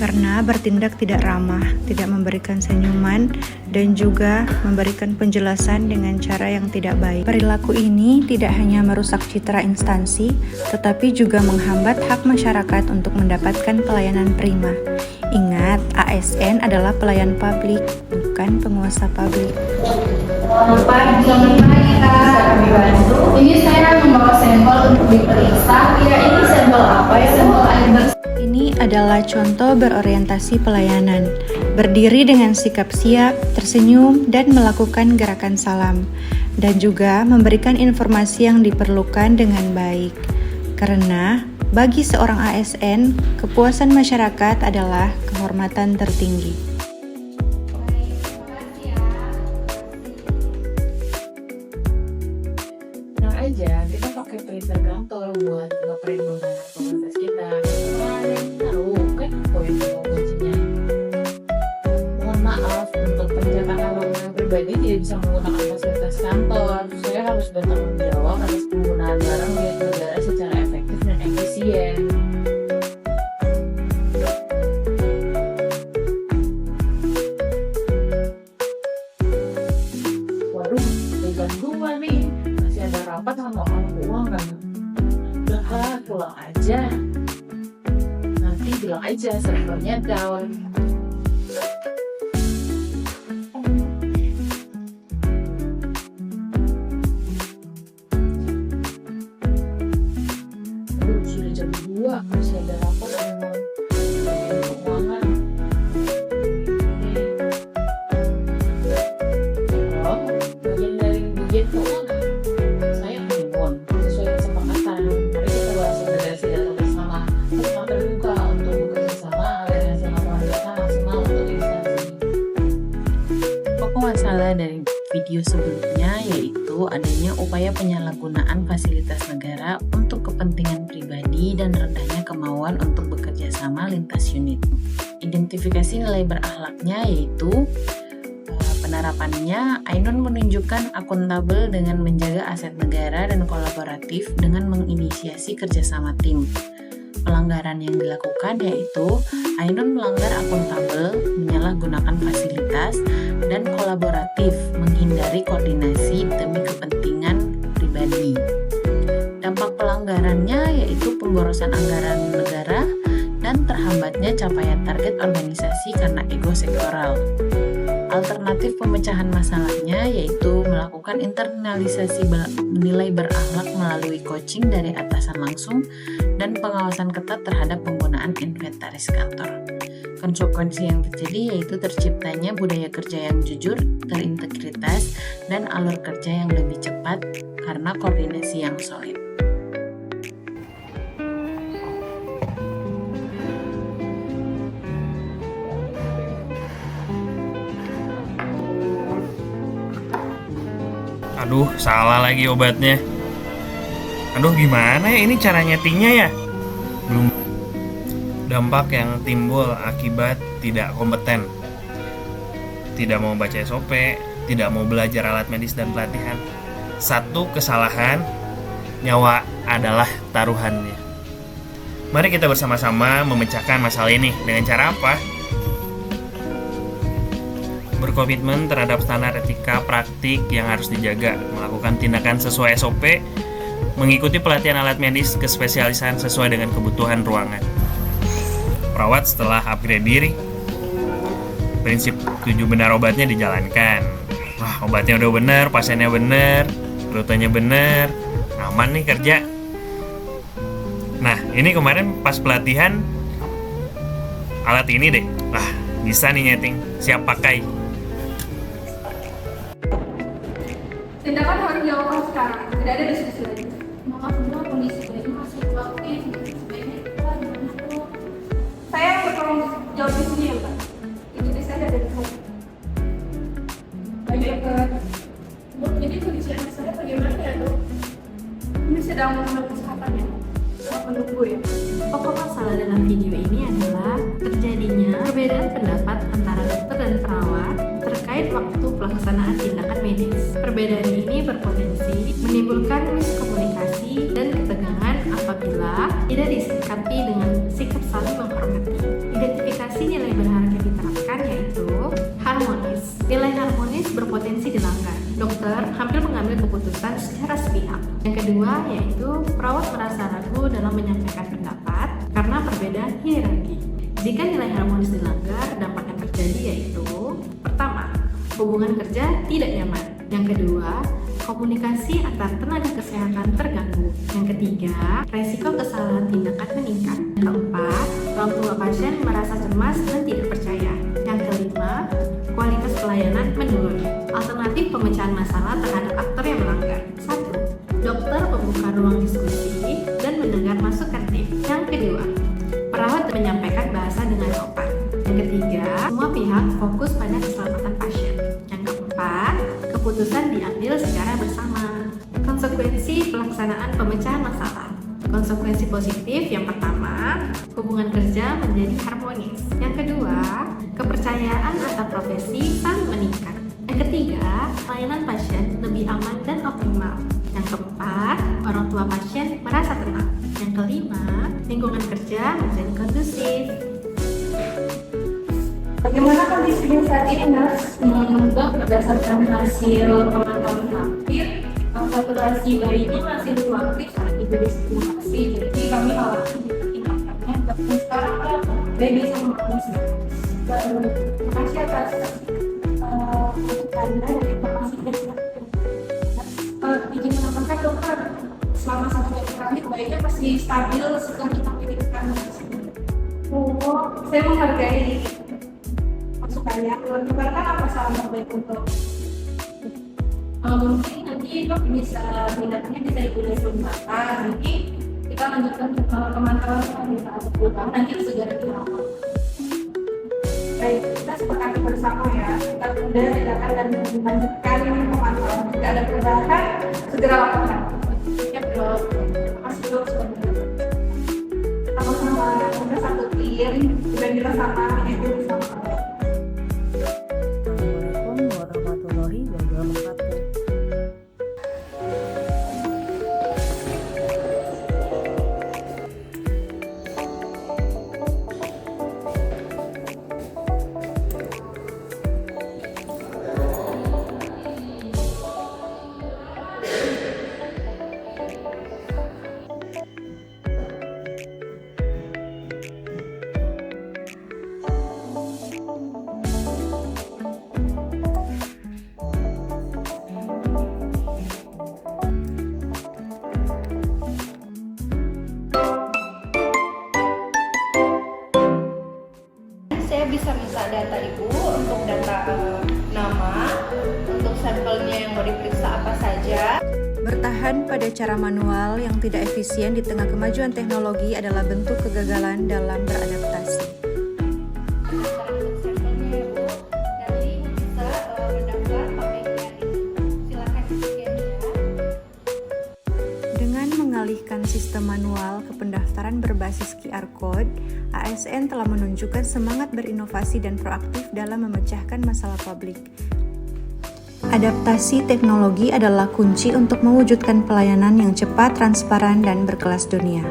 karena bertindak tidak ramah, tidak memberikan senyuman, dan juga memberikan penjelasan dengan cara yang tidak baik. Perilaku ini tidak hanya merusak citra instansi, tetapi juga menghambat hak masyarakat untuk mendapatkan pelayanan prima. Ingat, ASN adalah pelayan publik, bukan penguasa publik. Selamat pagi, Kak. Dibantu. Ini saya membawa sampel untuk diperiksa. Ya, ini sampel apa ya? Sampel air bersih. Ini adalah contoh berorientasi pelayanan, berdiri dengan sikap siap, tersenyum, dan melakukan gerakan salam, dan juga memberikan informasi yang diperlukan dengan baik. Karena bagi seorang ASN, kepuasan masyarakat adalah kehormatan tertinggi. Tenang aja, kita pakai printer kantor buat ngeprint menggunakan komunitas kita. Tahu kan poin kuncinya. Mohon maaf untuk pencetakan dokumen pribadi tidak bisa menggunakan fasilitas kantor. Saya harus bertanggung jawab atas penggunaan barang milik negara secara efektif dan efisien. Waduh, pegang dua nih. Masih ada rapat sama orang keuangan. Udah pulang aja. Nanti bilang aja servernya down. Aduh, sudah jam 2, masih ada rapat sama bagian keuangan. Halo, bagian dari bagian keuangan. Saya Timun, sesuai kesepakatan. Mari kita bahas integrasi data bersama. Kita terbuka untuk bekerja sama agar hasil laporan data maksimal untuk instansi. Pokok masalah dari video sebelumnya yaitu adanya upaya penyalahgunaan fasilitas negara untuk kepentingan pribadi dan rendahnya kemauan untuk bekerja sama lintas unit. Identifikasi nilai berakhlaknya yaitu penerapannya, Ainun menunjukkan akuntabel dengan menjaga aset negara dan kolaboratif dengan menginisiasi kerjasama tim. Pelanggaran yang dilakukan yaitu Ainun melanggar akuntabel, menyalahgunakan fasilitas, dan kolaboratif, menghindari koordinasi demi kepentingan pribadi. Dampak pelanggarannya yaitu pemborosan anggaran negara dan terhambatnya capaian target organisasi karena ego sektoral. Alternatif pemecahan masalahnya yaitu melakukan internalisasi nilai berakhlak melalui coaching dari atasan langsung dan pengawasan ketat terhadap penggunaan inventaris kantor. Konsekuensi yang terjadi yaitu terciptanya budaya kerja yang jujur, terintegritas, dan alur kerja yang lebih cepat karena koordinasi yang solid. Aduh, salah lagi obatnya. Aduh, gimana ya ini cara nyetingnya ya? Belum. Dampak yang timbul akibat tidak kompeten. Tidak mau baca SOP, tidak mau belajar alat medis dan pelatihan. Satu kesalahan, nyawa adalah taruhannya. Mari kita bersama-sama memecahkan masalah ini dengan cara apa? Berkomitmen terhadap standar etika praktik yang harus dijaga, melakukan tindakan sesuai SOP, mengikuti pelatihan alat medis kespesialisan sesuai dengan kebutuhan ruangan. Perawat setelah upgrade diri. Prinsip 7 benar obatnya dijalankan. Wah, obatnya udah bener, pasiennya bener, rutenya bener, aman nih kerja. Nah, ini kemarin pas pelatihan alat ini deh. Wah, bisa nih nyeting, siap pakai. Tindakan harus dilakukan sekarang. Tidak ada diskusi lagi. Maaf, semua kondisi ini masih fluktuatif. Sebaiknya kita gimana tuh? Saya yang bertanggung jawab di sini ya, Pak. Itu saya dari kamu. Baik, Bu, jadi kondisi anak saya bagaimana ya, Dok? Ini sedang mengalami kesehatan ya. Saya menunggu ya. Pokok masalah dalam video ini adalah terjadinya perbedaan pendapat antara dokter dan perawat terkait waktu pelaksanaan tindakan medis. Perbedaan ini berpotensi menimbulkan miskomunikasi dan ketegangan apabila tidak disikapi dengan sikap saling menghormati. Identifikasi dilanggar. Dokter hampir mengambil keputusan secara sepihak. Yang kedua yaitu perawat merasa ragu dalam menyampaikan pendapat karena perbedaan hierarki. Jika nilai harmonis dilanggar, dampak yang terjadi yaitu: pertama, hubungan kerja tidak nyaman. Yang kedua, komunikasi antar tenaga kesehatan terganggu. Yang ketiga, resiko kesalahan tindakan meningkat. Yang keempat, orang tua pasien merasa cemas dan tidak percaya. Yang kelima, kualitas pelayanan menurun. Alternatif pemecahan masalah terhadap aktor yang melanggar. 1. Dokter membuka ruang diskusi dan mendengar masukan tim. Yang kedua, perawat menyampaikan bahasa dengan sopan. Yang ketiga, semua pihak fokus pada keselamatan pasien. Yang keempat, keputusan diambil secara bersama. Konsekuensi pelaksanaan pemecahan masalah. Konsekuensi positif yang pertama, hubungan kerja menjadi harmonis. Yang kedua, kepercayaan antar profesi saling meningkat. Yang ketiga, pelayanan pasien lebih aman dan optimal. Yang keempat, orang tua pasien merasa tenang. Yang kelima, lingkungan kerja menjadi kondusif. Bagaimana kondisinya saat ini, Nurse? Berdasarkan hasil pemantauan terakhir, saturasi bayinya masih belum aktif saat ibu distimulasi. Jadi kami awasi tindakannya. Dan sekarang kan baby sama mami sedang. Terima kasih atas masukannya dan informasinya. Izin menambahkan, dokter, selama 1 minggu terakhir bayinya masih stabil setelah kita kirimkan. Oh, saya menghargai masukannya. Menurutkan apa saran terbaik untuk mungkin nanti dok bisa tindakannya bisa dikuliah sebentar. Nanti kita lanjutkan pemantauan kita pulang nanti segera dirawat. Baik, kita sepakati bersama ya. Kita tunda tindakan dan melanjutkan pemantauan. Jika ada perubahan segera lakukan. Ya, terima kasih dok sebenarnya. Sama-sama, kita satu tim dan kita sama ibu sama. Assalamualaikum warahmatullahi wabarakatuh. Saya bisa minta data ibu untuk data nama, untuk sampelnya yang mau diperiksa apa saja. Bertahan pada cara manual yang tidak efisien di tengah kemajuan teknologi adalah bentuk kegagalan dalam beradaptasi. Sampelnya ya bu, nanti bisa mendaftar pakai QR ini. Silakan di-scan ya. Dengan mengalihkan sistem manual ke pendaftaran berbasis QR Code, ASN telah menunjukkan semangat berinovasi dan proaktif dalam memecahkan masalah publik. Adaptasi teknologi adalah kunci untuk mewujudkan pelayanan yang cepat, transparan, dan berkelas dunia.